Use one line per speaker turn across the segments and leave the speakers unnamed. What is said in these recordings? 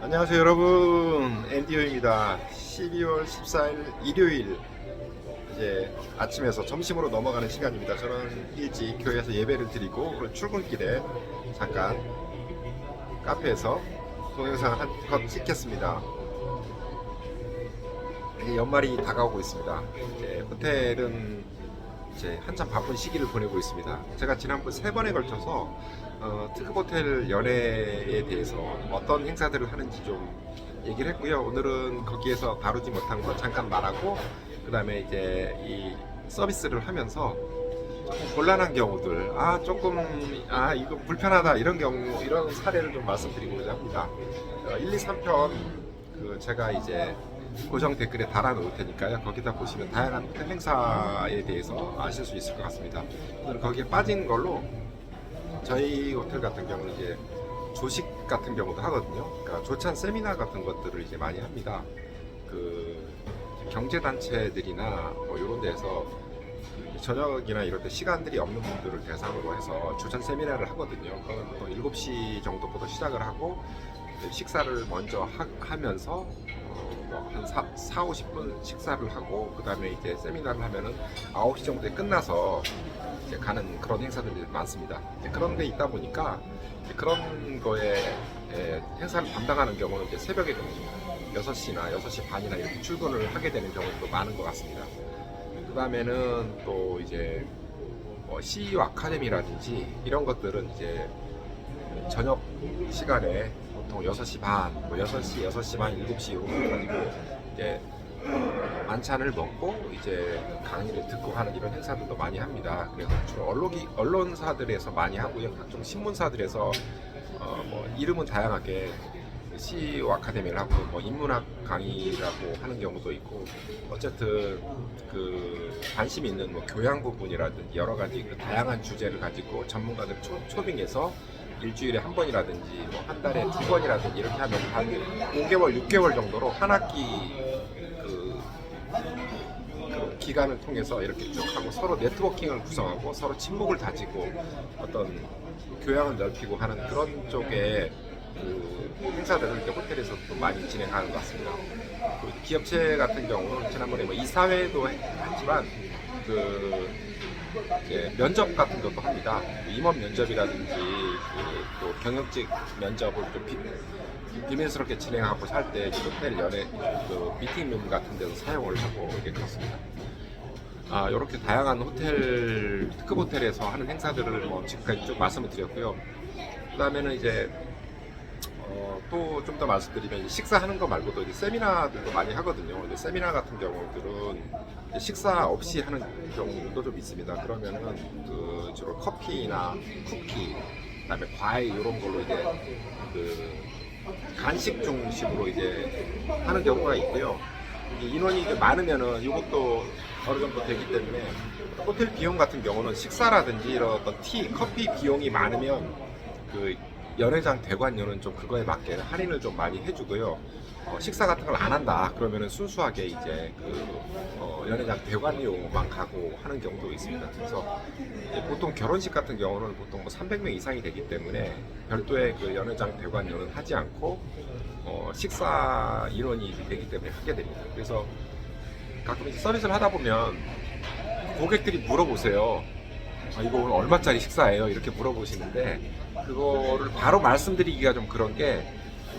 안녕하세요 여러분, 앤디오입니다. 12월 14일 일요일 이제 아침에서 점심으로 넘어가는 시간입니다. 저는 일찍 교회에서 예배를 드리고 그리고 출근길에 잠깐 카페에서 동영상을 한 컷 찍겠습니다. 이제 연말이 다가오고 있습니다. 이제 호텔은 이제 한참 바쁜 시기를 보내고 있습니다. 제가 지난번 3번에 걸쳐서 특급 호텔 연회에 대해서 어떤 행사들을 하는지 좀 얘기를 했고요. 오늘은 거기에서 다루지 못한 거 잠깐 말하고, 그 다음에 이제 이 서비스를 하면서 조금 곤란한 경우들, 이거 불편하다 이런 경우, 이런 사례를 좀 말씀드리고자 합니다. 1, 2, 3편 제가 이제 고정 댓글에 달아놓을 테니까요. 거기다 보시면 다양한 호텔 행사에 대해서 아실 수 있을 것 같습니다. 오늘 거기에 빠진 걸로 저희 호텔 같은 경우는 이제 조식 같은 경우도 하거든요. 그러니까 조찬 세미나 같은 것들을 이제 많이 합니다. 그 경제단체들이나 뭐 이런 데서 저녁이나 이럴 때 시간들이 없는 분들을 대상으로 해서 조찬 세미나를 하거든요. 그건 보통 7시 정도부터 시작을 하고 식사를 먼저 하면서 한 4, 50분 식사를 하고, 그 다음에 이제 세미나를 하면은 9시 정도에 끝나서 이제 가는 그런 행사들이 많습니다. 그런 데 있다 보니까 그런 거에 행사를 담당하는 경우는 이제 새벽에 6시나 6시 반이나 이렇게 출근을 하게 되는 경우도 많은 것 같습니다. 그 다음에는 또 이제 CEO 아카데미라든지 이런 것들은 이제 저녁 시간에 보통 6시 반, 6시, 6시 반, 7시 이런 거 가지고 이제 만찬을 먹고 이제 강의를 듣고 하는 이런 행사들도 많이 합니다. 그래서 주로 언론사들에서 많이 하고요. 각종 신문사들에서 이름은 다양하게 CEO 아카데미를 하고 인문학 강의라고 하는 경우도 있고, 어쨌든 관심 있는 교양 부분이라든지 여러 가지 다양한 주제를 가지고 전문가들 초빙해서 일주일에 한 번이라든지 한 달에 2번이라든지 이렇게 하면 한 5개월, 6개월 정도로 한 학기 그 기간을 통해서 이렇게 쭉 하고 서로 네트워킹을 구성하고 서로 친목을 다지고 어떤 교양을 넓히고 하는 그런 쪽의 행사들을 이제 호텔에서 또 많이 진행하는 것 같습니다. 기업체 같은 경우는 지난번에 이사회도 했지만 이제 면접 같은 것도 합니다. 임원 면접이라든지 또 경영직 면접을 좀 비밀스럽게 진행하고 할 때 호텔 연애 미팅룸 같은 데서 사용을 하고 이게 그렇습니다. 이렇게 다양한 호텔, 특급 호텔에서 하는 행사들을 지금까지 쭉 말씀을 드렸고요. 그 다음에는 이제 또 좀 더 말씀드리면 식사하는 거 말고도 이제 세미나들도 많이 하거든요. 근데 세미나 같은 경우들은 식사 없이 하는 경우도 좀 있습니다. 그러면은 주로 커피나 쿠키, 그다음에 과일 이런 걸로 이제 간식 중심으로 이제 하는 경우가 있고요. 인원이 이제 많으면은 이것도 어느 정도 되기 때문에 호텔 비용 같은 경우는 식사라든지 이런 어떤 커피 비용이 많으면 연회장 대관료는 좀 그거에 맞게 할인을 좀 많이 해주고요. 식사 같은 걸 안 한다 그러면은 순수하게 이제 연회장 대관료만 가고 하는 경우도 있습니다. 그래서 보통 결혼식 같은 경우는 보통 300명 이상이 되기 때문에 별도의 연회장 대관료는 하지 않고 식사 인원이 되기 때문에 하게 됩니다. 그래서 가끔 이제 서비스를 하다 보면 고객들이 물어보세요. 이거 오늘 얼마짜리 식사예요? 이렇게 물어보시는데 그거를 바로 말씀드리기가 좀 그런 게,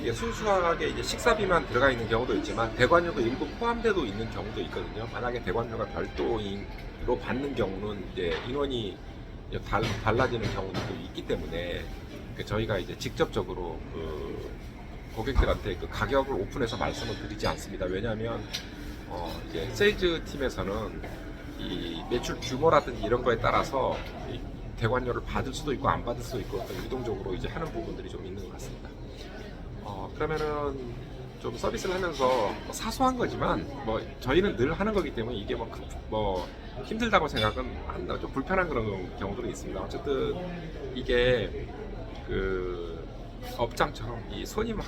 이게 순수하게 이제 식사비만 들어가 있는 경우도 있지만 대관료도 일부 포함되어 있는 경우도 있거든요. 만약에 대관료가 별도로 받는 경우는 이제 인원이 달라지는 경우도 있기 때문에 저희가 이제 직접적으로 고객들한테 가격을 오픈해서 말씀을 드리지 않습니다. 왜냐하면 이제 세일즈 팀에서는 이 매출 규모라든지 이런 거에 따라서 대관료를 받을 수도 있고 안 받을 수도 있고 유동적으로 이제 하는 부분들이 좀 있는 것 같습니다. 그러면은 좀 서비스를 하면서 사소한 거지만 저희는 늘 하는 거기 때문에 이게 힘들다고 생각은 안 나요. 좀 불편한 그런 경우들이 있습니다. 어쨌든 이게 업장처럼 이 손님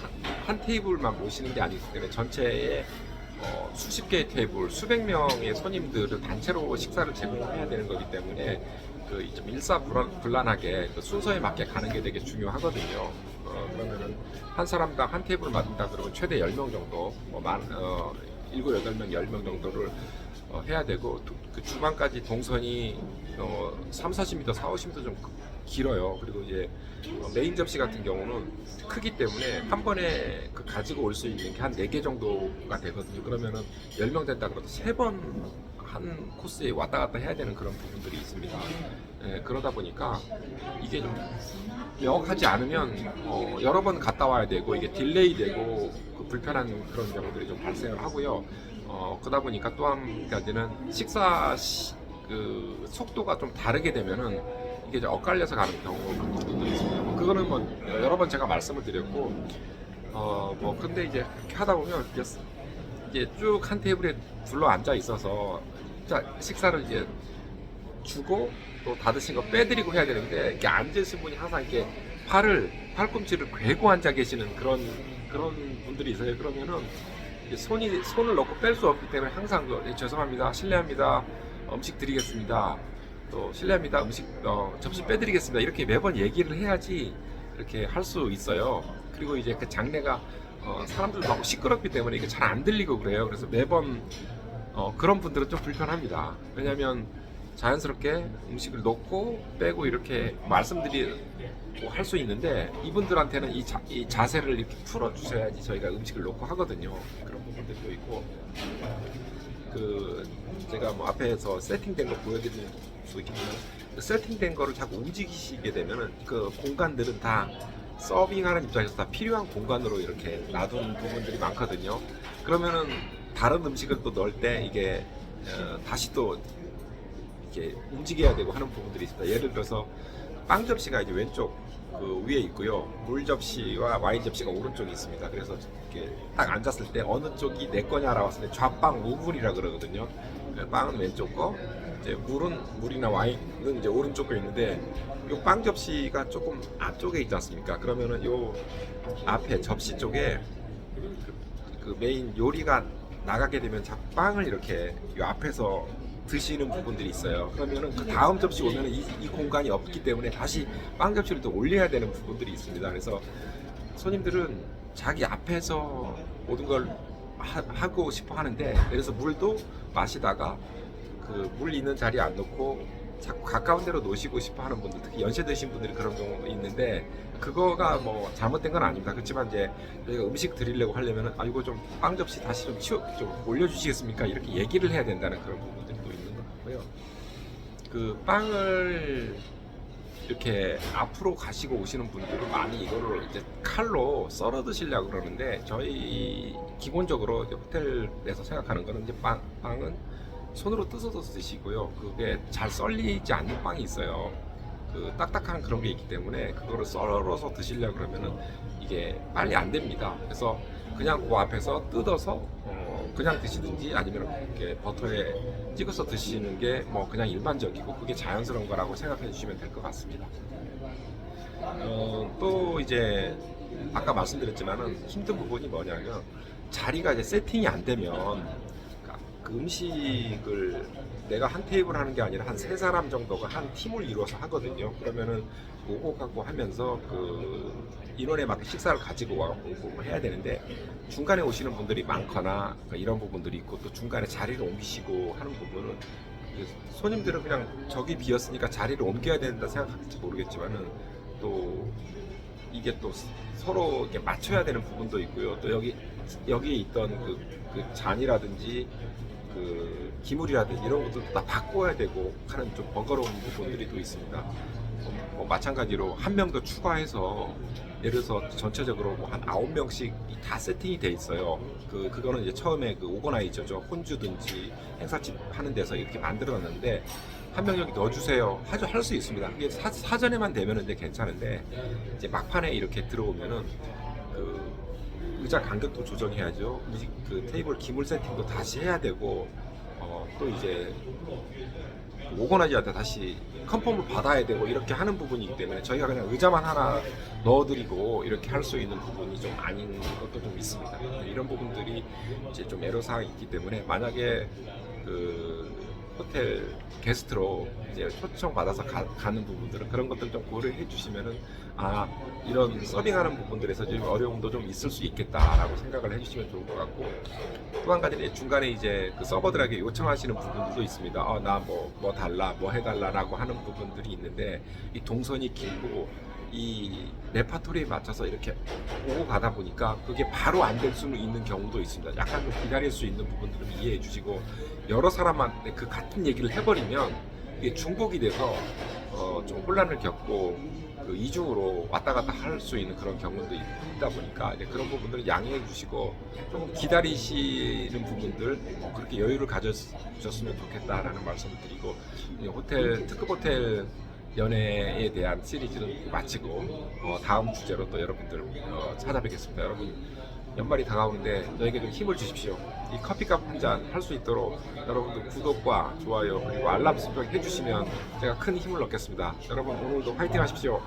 한 테이블만 모시는 게 아니기 때문에 전체에 수십 개의 테이블, 수백 명의 손님들을 단체로 식사를 제공해야 되는 거기 때문에 좀 일사불란하게 순서에 맞게 가는 게 되게 중요하거든요. 그러면은 한 사람당 한 테이블 맡는다 그러면 최대 10명 정도, 7, 8명, 10명 정도를 해야 되고, 그 주방까지 동선이 3, 40m, 4, 50m 좀 길어요. 그리고 이제 메인 접시 같은 경우는 크기 때문에 한 번에 그 가지고 올 수 있는 게 한 4개 정도가 되거든요. 그러면은 10명 된다 그래도 3번 한 코스에 왔다 갔다 해야 되는 그런 부분들이 있습니다. 예, 그러다 보니까 이게 좀 명확하지 않으면 여러 번 갔다 와야 되고, 이게 딜레이 되고 그 불편한 그런 경우들이 좀 발생을 하고요. 그러다 보니까 또 한 가지는 그 속도가 좀 다르게 되면은 이게 이제 엇갈려서 가는 경우도 있습니다. 그거는 뭐 여러 번 제가 말씀을 드렸고, 근데 이제 그렇게 하다 보면 이게 쭉 한 테이블에 둘러 앉아 있어서 식사를 이제 주고 또 다 드신 거 빼드리고 해야 되는데, 이렇게 앉으신 분이 항상 이렇게 팔꿈치를 괴고 앉아 계시는 그런 분들이 있어요. 그러면은 손을 넣고 뺄 수 없기 때문에 항상 죄송합니다, 실례합니다, 음식 드리겠습니다, 또 실례합니다, 음식 접시 빼드리겠습니다, 이렇게 매번 얘기를 해야지 이렇게 할 수 있어요. 그리고 이제 그 장내가 사람들도 너무 시끄럽기 때문에 이게 잘 안 들리고 그래요. 그래서 매번 그런 분들은 좀 불편합니다. 왜냐하면 자연스럽게 음식을 넣고 빼고 이렇게 말씀드리고 할 수 있는데, 이분들한테는 이 자세를 이렇게 풀어주셔야지 저희가 음식을 넣고 하거든요. 그런 부분들도 있고, 제가 뭐 앞에서 세팅된 거 보여드리는 수 있겠지만, 그 세팅된 거를 자꾸 움직이시게 되면은 그 공간들은 다 서빙하는 입장에서 다 필요한 공간으로 이렇게 놔둔 부분들이 많거든요. 그러면은 다른 음식을 또 넣을 때 이게 다시 또 이렇게 움직여야 되고 하는 부분들이 있습니다. 예를 들어서 빵 접시가 이제 왼쪽 그 위에 있고요, 물 접시와 와인 접시가 오른쪽에 있습니다. 그래서 이렇게 딱 앉았을 때 어느 쪽이 내 거냐라고 했을 때 좌빵 우물이라 그러거든요. 빵은 왼쪽 거, 이제 물이나 와인은 이제 오른쪽 거 있는데, 요 빵 접시가 조금 앞쪽에 있지 않습니까? 그러면은 요 앞에 접시 쪽에 그 메인 요리가 나가게 되면 자꾸 빵을 이렇게 요 앞에서 드시는 부분들이 있어요. 그러면은 그 다음 접시 오면은 이 공간이 없기 때문에 다시 빵 접시를 또 올려야 되는 부분들이 있습니다. 그래서 손님들은 자기 앞에서 모든 걸 하고 싶어 하는데, 예를 들어서 물도 마시다가 그 물 있는 자리에 안 놓고 자꾸 가까운 데로 놓으시고 싶어 하는 분들, 특히 연세 드신 분들이 그런 경우가 있는데, 그거가 뭐 잘못된 건 아닙니다. 그렇지만 이제 저희가 음식 드리려고 하려면은 이거 좀 빵 접시 다시 좀 올려주시겠습니까? 이렇게 얘기를 해야 된다는 그런 부분들이 또 있는 것 같고요. 그 빵을 이렇게 앞으로 가시고 오시는 분들은 많이 이거를 이제 칼로 썰어 드시려고 그러는데, 저희 기본적으로 이제 호텔에서 생각하는 거는 이제 빵은 손으로 뜯어서 드시고요. 그게 잘 썰리지 않는 빵이 있어요. 그 딱딱한 그런 게 있기 때문에 그거를 썰어서 드시려고 그러면은 이게 빨리 안 됩니다. 그래서 그냥 그 앞에서 뜯어서 그냥 드시든지, 아니면 이렇게 버터에 찍어서 드시는 게 뭐 그냥 일반적이고 그게 자연스러운 거라고 생각해 주시면 될 것 같습니다. 또 이제 아까 말씀드렸지만은 힘든 부분이 뭐냐면, 자리가 이제 세팅이 안 되면 그 음식을 내가 한 테이블 하는 게 아니라 한 3사람 정도가 한 팀을 이루어서 하거든요. 그러면은 오고 가고 하면서 그 인원에 맞게 식사를 가지고 와고 해야 되는데, 중간에 오시는 분들이 많거나 이런 부분들이 있고, 또 중간에 자리를 옮기시고 하는 부분은 손님들은 그냥 저기 비었으니까 자리를 옮겨야 된다 생각할지 모르겠지만은, 또 이게 또 서로 이렇게 맞춰야 되는 부분도 있고요. 또 여기에 있던 그 잔이라든지 그 기물이라든지 이런 것들도 다 바꿔야 되고 하는 좀 번거로운 부분들이 또 있습니다. 마찬가지로 한 명 더 추가해서, 예를 들어서 전체적으로 한 9명씩 다 세팅이 돼 있어요. 그거는 이제 처음에 그 오거나이저죠, 혼주든지 행사집 하는 데서 이렇게 만들어놨는데, 한 명 여기 넣어주세요 할 수 있습니다. 이게 사전에만 되면은 이제 괜찮은데, 이제 막판에 이렇게 들어오면은 그 의자 간격도 조정해야죠. 그 테이블 기물 세팅도 다시 해야 되고, 또 이제 오거나이저한테 다시 컨펌을 받아야 되고 이렇게 하는 부분이기 때문에, 저희가 그냥 의자만 하나 넣어드리고 이렇게 할 수 있는 부분이 좀 아닌 것도 좀 있습니다. 이런 부분들이 이제 좀 애로사항이 있기 때문에, 만약에 그 호텔 게스트로 이제 초청 받아서 가는 부분들은 그런 것들 좀 고려해 주시면은 아 이런 서빙하는 부분들에서 좀 어려움도 좀 있을 수 있겠다라고 생각을 해주시면 좋을 것 같고 또 한 가지는 중간에 이제 그 서버들에게 요청하시는 부분들도 있습니다. 나 뭐 달라 뭐 해달라라고 하는 부분들이 있는데 이 동선이 길고 이 레파토리에 맞춰서 이렇게 오고 가다 보니까 그게 바로 안 될 수는 있는 경우도 있습니다. 약간 좀 기다릴 수 있는 부분들은 이해해 주시고 여러 사람한테 그 같은 얘기를 해버리면 이게 중복이 돼서 좀 혼란을 겪고 그 이중으로 왔다 갔다 할 수 있는 그런 경우도 있다 보니까 이제 그런 부분들을 양해해 주시고 조금 기다리시는 부분들 그렇게 여유를 가져주셨으면 좋겠다라는 말씀을 드리고 호텔 특급 호텔 연애에 대한 시리즈는 마치고 다음 주제로 또 여러분들 찾아뵙겠습니다. 여러분 연말이 다가오는데 저에게 좀 힘을 주십시오. 이 커피값 한 잔 할 수 있도록 여러분들 구독과 좋아요 그리고 알람 설정 해주시면 제가 큰 힘을 얻겠습니다. 여러분 오늘도 화이팅 하십시오.